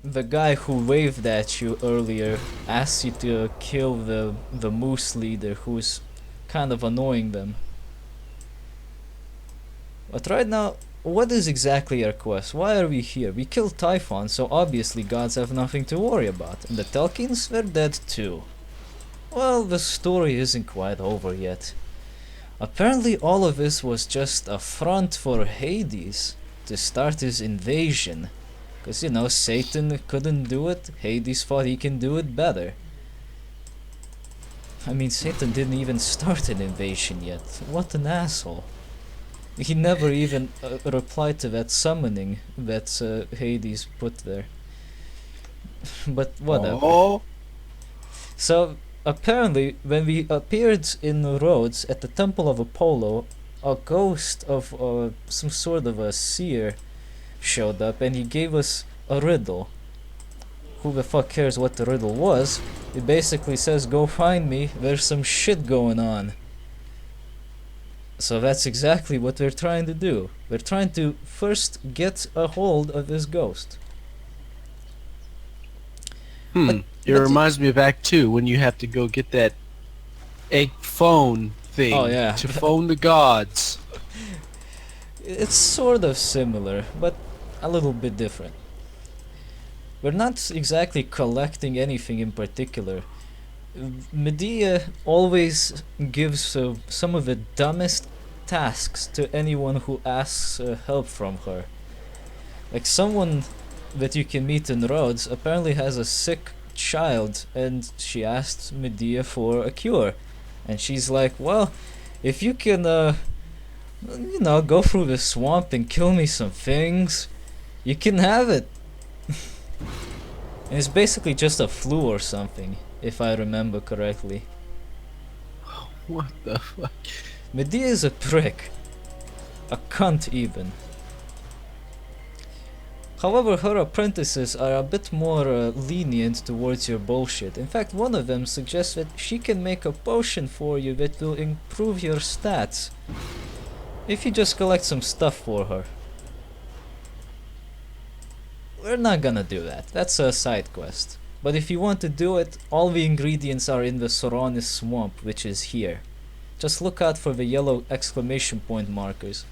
the guy who waved at you earlier asked you to kill the moose leader who's kind of annoying them. But right now, what is exactly our quest? Why are we here? We killed Typhon, so obviously gods have nothing to worry about. And the Telkins, they're dead too. Well, the story isn't quite over yet. Apparently all of this was just a front for Hades to start his invasion. Cause you know, Satan couldn't do it, Hades thought he can do it better. I mean, Satan didn't even start an invasion yet. What an asshole. He never even replied to that summoning that Hades put there. But whatever. Oh, So, apparently, when we appeared in Rhodes at the Temple of Apollo, a ghost of some sort of a seer showed up and he gave us a riddle. Who the fuck cares what the riddle was? It basically says, go find me, there's some shit going on. So that's exactly what we're trying to do. We're trying to first get a hold of this ghost. But, it but reminds me of Act 2 when you have to go get that egg phone thing oh yeah, to phone the gods. it's sort of similar, but a little bit different. We're not exactly collecting anything in particular. Medea always gives some of the dumbest tasks to anyone who asks help from her. Like someone that you can meet in Rhodes apparently has a sick child and she asked Medea for a cure. And she's like, well, if you can, go through the swamp and kill me some things, you can have it. And it's basically just a flu or something, if I remember correctly. What the fuck? Medea is a prick. A cunt even. However, her apprentices are a bit more lenient towards your bullshit. In fact, one of them suggests that she can make a potion for you that will improve your stats if you just collect some stuff for her. We're not gonna do that, that's a side quest. But if you want to do it, all the ingredients are in the Soronis swamp, which is here. Just look out for the yellow exclamation point markers.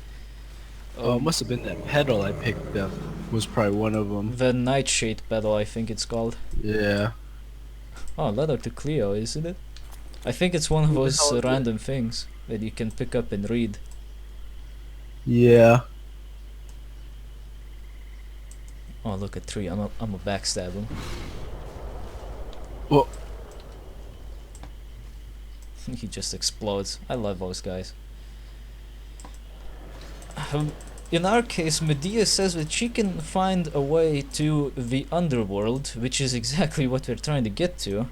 Oh, it must have been that pedal I picked up. Was probably one of them. The Nightshade pedal, I think it's called. Yeah. Oh, letter to Cleo, isn't it? I think it's one of Who the those hell is it? random things that you can pick up and read. Yeah. Oh, look at Tree. I'm a backstab him. Well, He just explodes. I love those guys. In our case, Medea says that she can find a way to the underworld, which is exactly what we're trying to get to.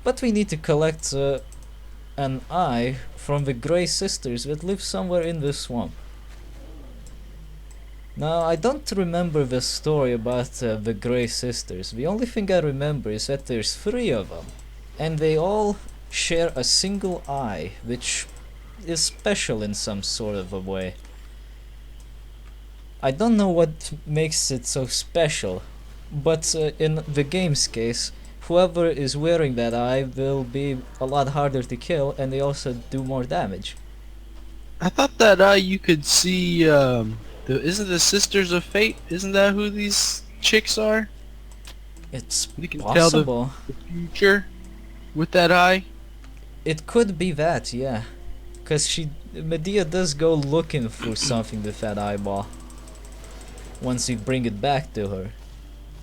But we need to collect an eye from the Grey Sisters that live somewhere in the swamp. Now, I don't remember the story about the Grey Sisters. The only thing I remember is that there's 3 of them. And they all share a single eye, which is special in some sort of a way. I don't know what makes it so special, but in the game's case, whoever is wearing that eye will be a lot harder to kill, and they also do more damage. I thought that you could see isn't the Sisters of Fate? Isn't that who these chicks are? It's You can tell possible. the future with that eye. It could be that, yeah. Cause Medea does go looking for something with that eyeball. Once you bring it back to her.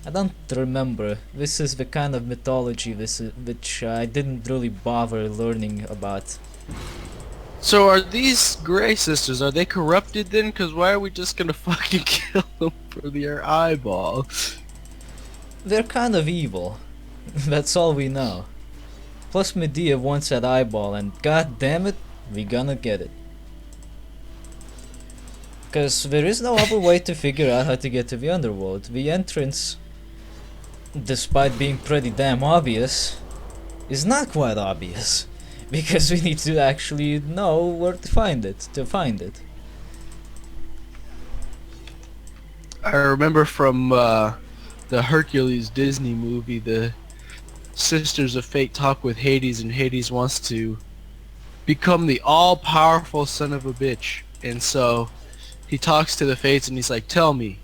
I don't remember. This is the kind of mythology which I didn't really bother learning about. So are these Grey Sisters, are they corrupted then? Cause why are we just gonna fucking kill them for their eyeball? They're kind of evil. That's all we know. Plus Medea wants that eyeball and god damn it, we gonna get it. Cause there is no other way to figure out how to get to the underworld. The entrance, despite being pretty damn obvious, is not quite obvious. Because we need to actually know where to find it, I remember from the Hercules Disney movie, the Sisters of Fate talk with Hades, and Hades wants to become the all-powerful son of a bitch. And so he talks to the Fates and he's like, tell me,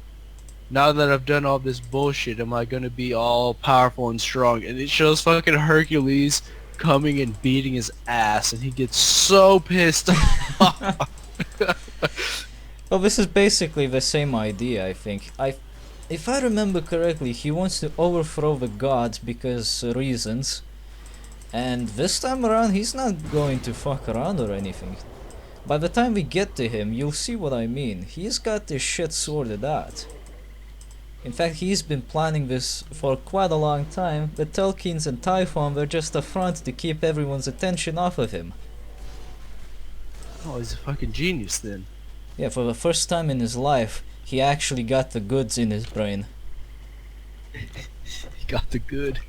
now that I've done all this bullshit, am I gonna be all-powerful and strong? And it shows fucking Hercules coming and beating his ass, and he gets so pissed off. Well, this is basically the same idea, I think. If I remember correctly, he wants to overthrow the gods because reasons. And this time around, he's not going to fuck around or anything. By the time we get to him, you'll see what I mean. He's got this shit sorted out. In fact, he's been planning this for quite a long time. The Telkins and Typhon were just a front to keep everyone's attention off of him. Oh, he's a fucking genius then. Yeah, for the first time in his life, he actually got the goods in his brain. He got the good.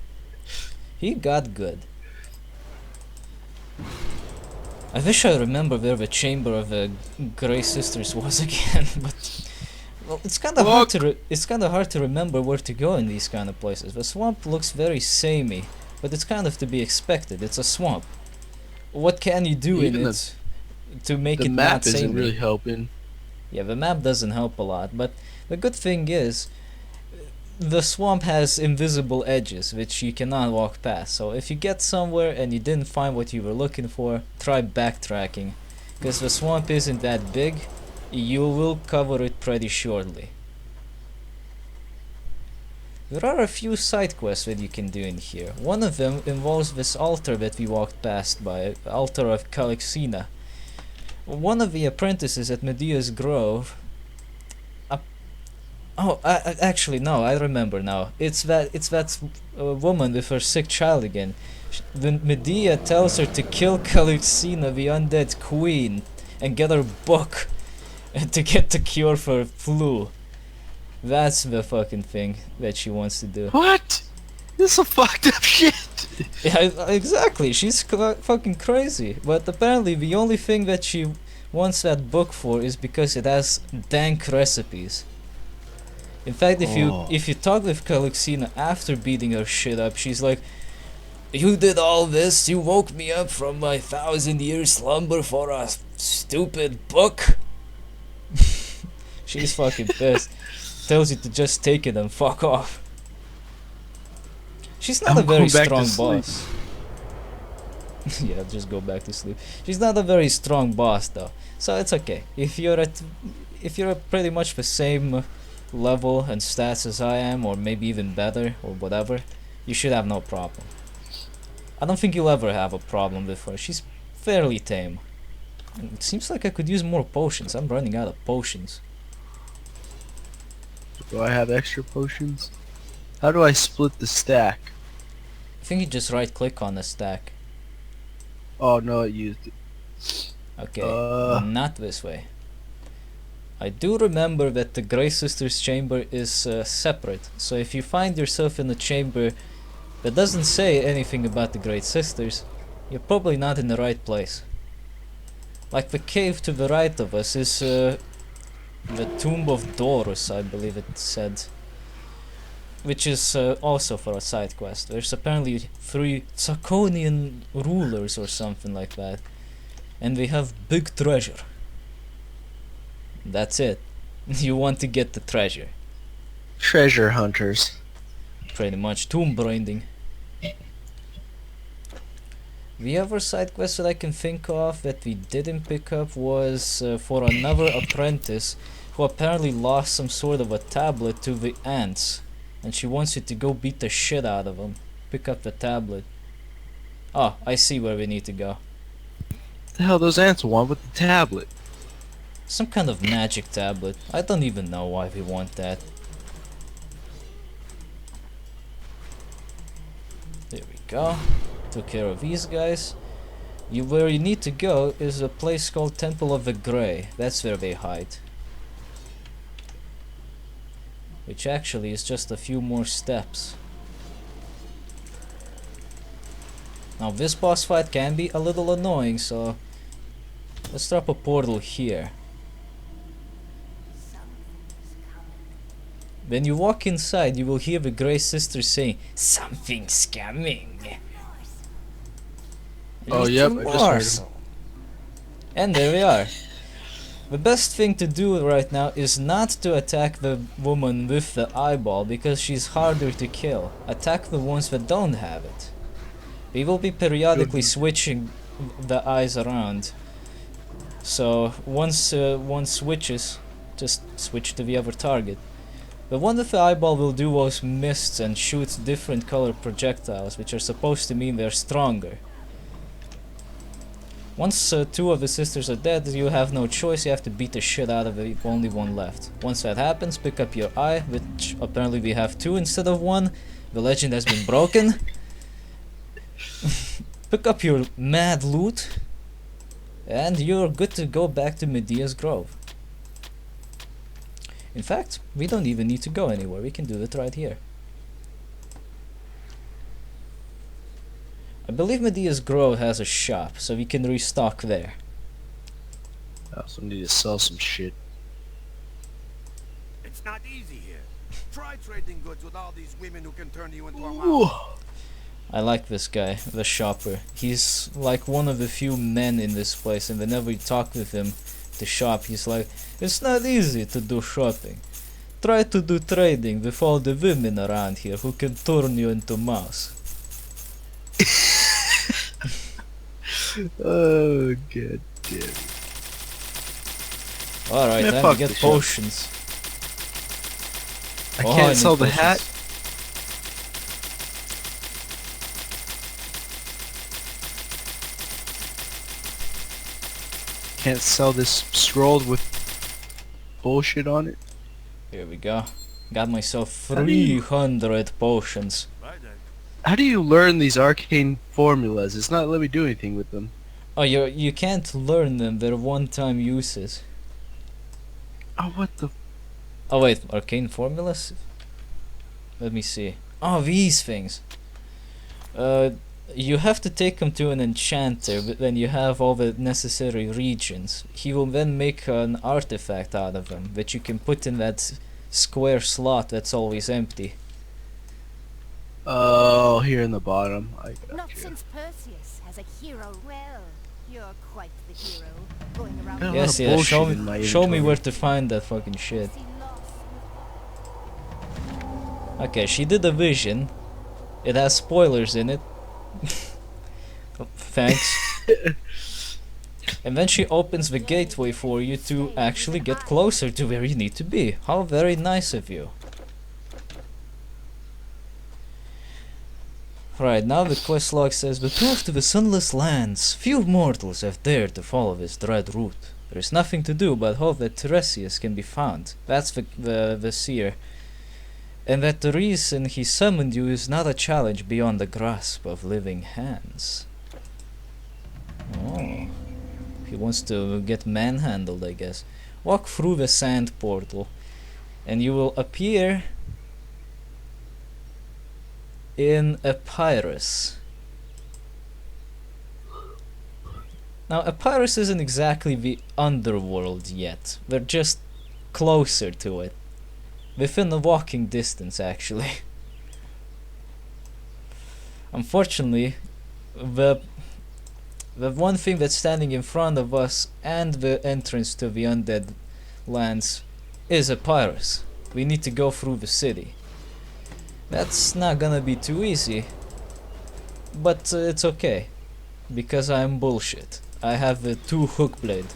He got good. I wish I remember where the chamber of the Grey Sisters was again, but well, it's kind of hard to remember where to go in these kind of places. The swamp looks very samey, but it's kind of to be expected. It's a swamp. What can you do in it to make it not samey? The map isn't really helping. Yeah, the map doesn't help a lot, but the good thing is the swamp has invisible edges which you cannot walk past. So if you get somewhere and you didn't find what you were looking for, try backtracking, because the swamp isn't that big. You will cover it pretty shortly. There are a few side quests that you can do in here. One of them involves this altar that we walked past by, the altar of Calixina. One of the apprentices at Medea's Grove. Actually no, I remember now. It's that woman with her sick child again. When Medea tells her to kill Calixina, the undead queen, and get her book to get the cure for flu. That's the fucking thing that she wants to do. What? This is some fucked up shit. Yeah, exactly. She's fucking crazy. But apparently the only thing that she wants that book for is because it has dank recipes. In fact, if you talk with Calixina after beating her shit up, she's like, "You did all this. You woke me up from my 1,000-year slumber for a stupid book." She's fucking pissed. Tells you to just take it and fuck off. She's not a very strong boss. Yeah, just go back to sleep. She's not a very strong boss though, so it's okay. If you're at pretty much the same level and stats as I am, or maybe even better, or whatever, you should have no problem. I don't think you'll ever have a problem with her. She's fairly tame. It seems like I could use more potions. I'm running out of potions. Do I have extra potions? How do I split the stack? I think you just right click on the stack. Oh no, it used it. Okay, not this way. I do remember that the Grey Sisters chamber is separate, so if you find yourself in a chamber that doesn't say anything about the Great Sisters, you're probably not in the right place. Like the cave to the right of us is the Tomb of Dorus, I believe it said, which is also for a side quest. There's apparently 3 Tsakonian rulers or something like that, and they have big treasure. That's it. You want to get the treasure. Treasure hunters. Pretty much tomb grinding. The other side quest that I can think of that we didn't pick up was for another apprentice who apparently lost some sort of a tablet to the ants, and she wants you to go beat the shit out of them. Pick up the tablet. Oh, I see where we need to go. What the hell those ants want with the tablet? Some kind of magic tablet. I don't even know why we want that. There we go. Took care of these guys. Where you need to go is a place called Temple of the Grey. That's where they hide. Which actually is just a few more steps. Now this boss fight can be a little annoying, so let's drop a portal here. When you walk inside, you will hear the Grey Sisters saying, "Something's coming." Oh, yep, Little I just heard morsel. And there we are. The best thing to do right now is not to attack the woman with the eyeball, because she's harder to kill. Attack the ones that don't have it. We will be periodically switching the eyes around. So once one switches, just switch to the other target. The one with the eyeball will do those mists and shoots different colored projectiles, which are supposed to mean they're stronger. Once two of the sisters are dead, you have no choice, you have to beat the shit out of the only one left. Once that happens, pick up your eye, which apparently we have two instead of one. The legend has been broken. Pick up your mad loot, and you're good to go back to Medea's Grove. In fact, we don't even need to go anywhere, we can do it right here. I believe Medea's Grove has a shop, so we can restock there. I also need to sell some shit. It's not easy here. Try trading goods with all these women who can turn you into a Ooh. mouse. I like this guy, the shopper. He's like one of the few men in this place, and whenever you talk with him to shop, he's like, "It's not easy to do shopping. Try to do trading with all the women around here who can turn you into mouse." Oh, god damn it. Alright, Man, time to fuck get this shop. potions. I Oh, can't need sell the potions. hat. Can't sell this scroll with bullshit on it. Here we go. Got myself How do you- 300 potions. Right then. How do you learn these arcane formulas? It's not letting me do anything with them. Oh, you can't learn them, they're one-time uses. Oh, what the? Oh wait, arcane formulas? Let me see. Oh, these things. You have to take them to an enchanter, but then you have all the necessary regions. He will then make an artifact out of them that you can put in that square slot that's always empty. Oh, here in the bottom. I got Not you. since Perseus has a hero. Well, you're quite the hero, going around. Yeah. Yes, lot of yeah, show bullshit in my me, show me inventory. where to find that fucking shit. See loss. Okay, she did a vision. It has spoilers in it. Oh, thanks. And then she opens the gateway for you to actually get closer to where you need to be. How very nice of you. Right, now the quest log says, "The path to the sunless lands. Few mortals have dared to follow this dread route. There is nothing to do but hope that Tiresias can be found." That's the seer. "And that the reason he summoned you is not a challenge beyond the grasp of living hands." Oh. He wants to get manhandled, I guess. Walk through the sand portal, and you will appear in Epirus. Now, Epirus isn't exactly the underworld yet. We're just closer to it. Within a walking distance, actually. Unfortunately, the one thing that's standing in front of us and the entrance to the undead lands is Epirus. We need to go through the city. That's not gonna be too easy, but it's okay, because I'm bullshit. I have the 2 hook blade.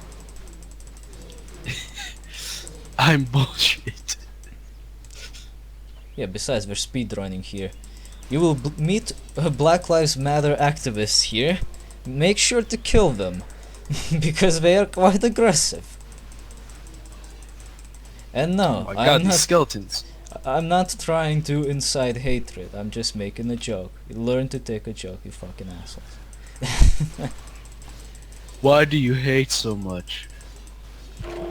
I'm bullshit. Yeah, besides we're speedrunning here. You will meet Black Lives Matter activists here. Make sure to kill them, because they are quite aggressive. And no, Oh my god, I'm these not skeletons. I'm not trying to incite hatred. I'm just making a joke. Learn to take a joke, you fucking assholes. Why do you hate so much?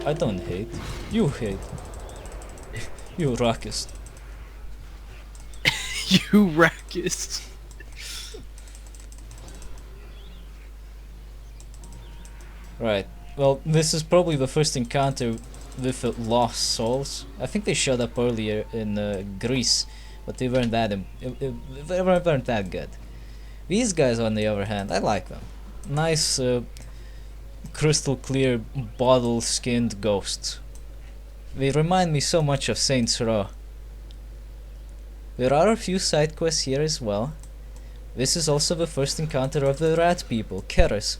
I don't hate. You hate. You ruckus. You rackus. Right. Well, this is probably the first encounter with lost souls. I think they showed up earlier in Greece, but they weren't they weren't that good. These guys, on the other hand, I like them. Nice, crystal clear, bottle-skinned ghosts. They remind me so much of Saints Row. There are a few side quests here as well. This is also the first encounter of the rat people, Keras.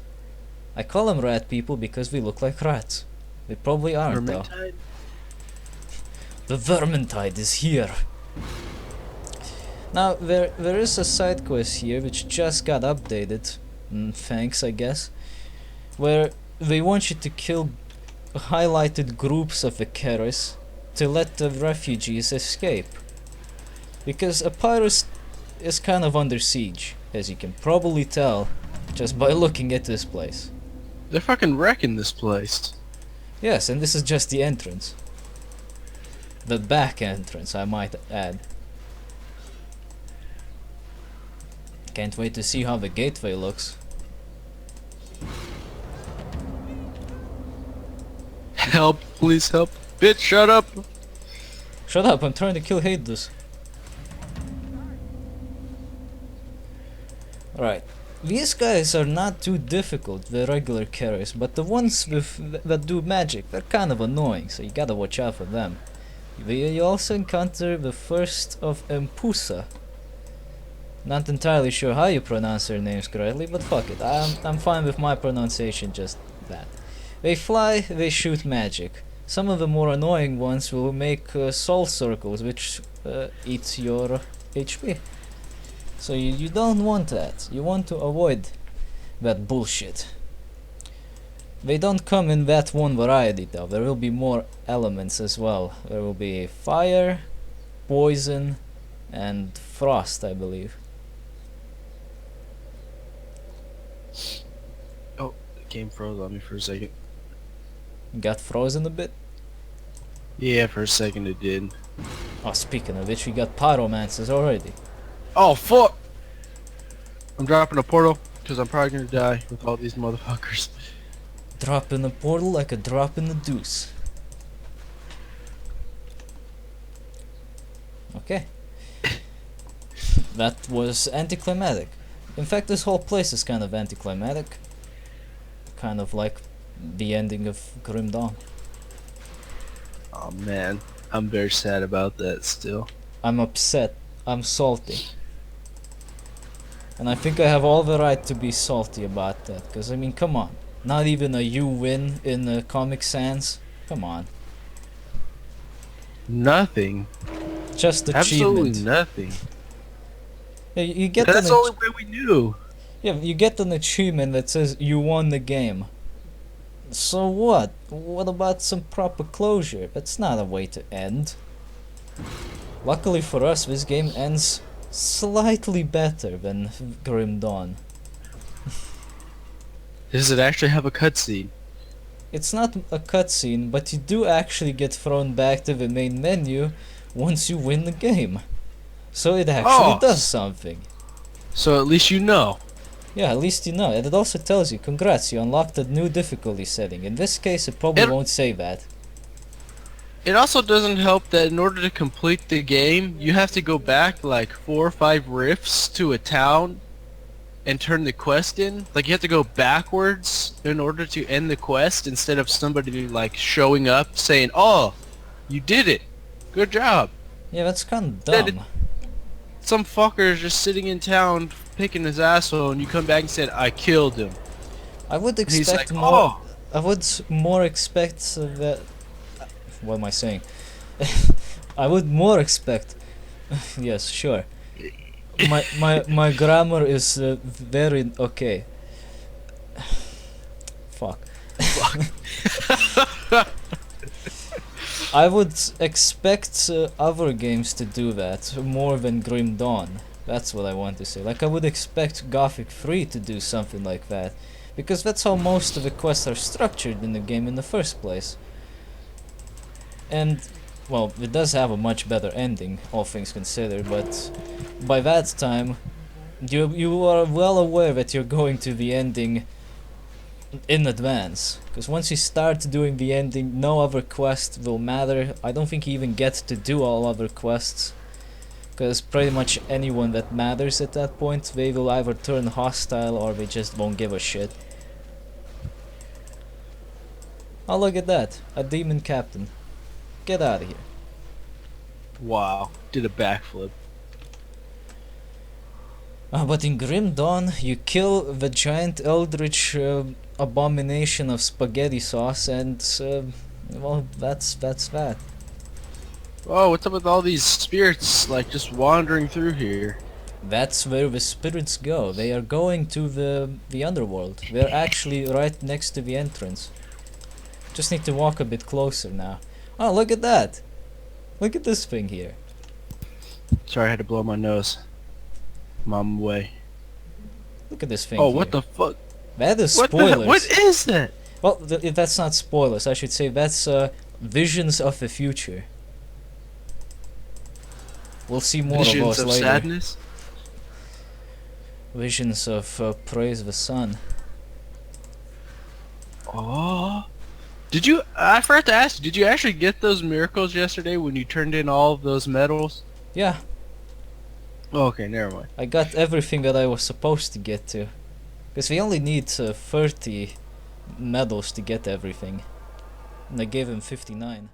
I call them rat people because they look like rats. They probably aren't though. Vermintide? The Vermintide is here. Now there is a side quest here which just got updated. Thanks, I guess. Where they want you to kill highlighted groups of the Keras to let the refugees escape. Because Epirus is kind of under siege, as you can probably tell just by looking at this place. They're fucking wrecking this place. Yes, and this is just the entrance. The back entrance, I might add. Can't wait to see how the gateway looks. Help, please help. Bitch, shut up! Shut up, I'm trying to kill Hades. Right. These guys are not too difficult, the regular carriers, but the ones that do magic, they're kind of annoying, so you gotta watch out for them. You also encounter the first of Empusa. Not entirely sure how you pronounce their names correctly, but fuck it, I'm fine with my pronunciation, just that. They fly, they shoot magic. Some of the more annoying ones will make soul circles, which eat your HP. So you don't want that. You want to avoid that bullshit. They don't come in that one variety though. There will be more elements as well. There will be fire, poison, and frost, I believe. Oh, the game froze on me for a second. Got frozen a bit? Yeah, for a second it did. Oh, speaking of which, we got pyromancers already. Oh, fuck! I'm dropping a portal, because I'm probably gonna die with all these motherfuckers. Drop in a portal like a drop in the deuce. Okay. That was anticlimactic. In fact, this whole place is kind of anticlimactic. Kind of like the ending of Grim Dawn. Oh man, I'm very sad about that still. I'm upset. I'm salty. And I think I have all the right to be salty about that. Because, I mean, come on. Not even a you win in Comic Sans. Come on. Nothing. Just Absolutely achievement. nothing. Yeah, you get That's an the only way we knew. Yeah, you get an achievement that says you won the game. So what? What about some proper closure? That's not a way to end. Luckily for us, this game ends slightly better than Grim Dawn. Does it actually have a cutscene? It's not a cutscene, but you do actually get thrown back to the main menu once you win the game. So it actually does something. So at least you know. Yeah, at least you know. And it also tells you, congrats, you unlocked a new difficulty setting. In this case, it probably won't say that. It also doesn't help that in order to complete the game, you have to go back like 4 or 5 rifts to a town and turn the quest in. Like you have to go backwards in order to end the quest instead of somebody like showing up saying, "Oh, you did it. Good job." Yeah, that's kind of dumb. Some fucker is just sitting in town picking his asshole and you come back and said, "I killed him." I would And he's expect like, more. "Oh." I would more expect that. What am I saying? I would more expect. Yes, sure. My grammar is very okay. Fuck. I would expect other games to do that more than Grim Dawn. That's what I want to say. Like I would expect Gothic 3 to do something like that, because that's how most of the quests are structured in the game in the first place. And, well, it does have a much better ending, all things considered, but by that time, you are well aware that you're going to the ending in advance. Because once you start doing the ending, no other quest will matter. I don't think you even get to do all other quests. Because pretty much anyone that matters at that point, they will either turn hostile or they just won't give a shit. Oh, look at that. A demon captain. Get out of here. Wow. Did a backflip. But in Grim Dawn, you kill the giant eldritch abomination of spaghetti sauce, and well, that's that. Oh, what's up with all these spirits like just wandering through here? That's where the spirits go. They are going to the underworld. They're actually right next to the entrance. Just need to walk a bit closer now. Oh, look at that! Look at this thing here. Sorry, I had to blow my nose. Mom away. Look at this thing. Oh, here. what the fuck? That is What spoilers. what is that? Well, that's not spoilers. I should say that's visions of the future. We'll see more of Visions those of later. sadness? Visions of praise the sun. Oh. Did you... I forgot to ask, did you actually get those miracles yesterday when you turned in all of those medals? Yeah, Oh, okay, never mind. I got everything that I was supposed to get to. Because we only need 30 medals to get everything. And I gave him 59.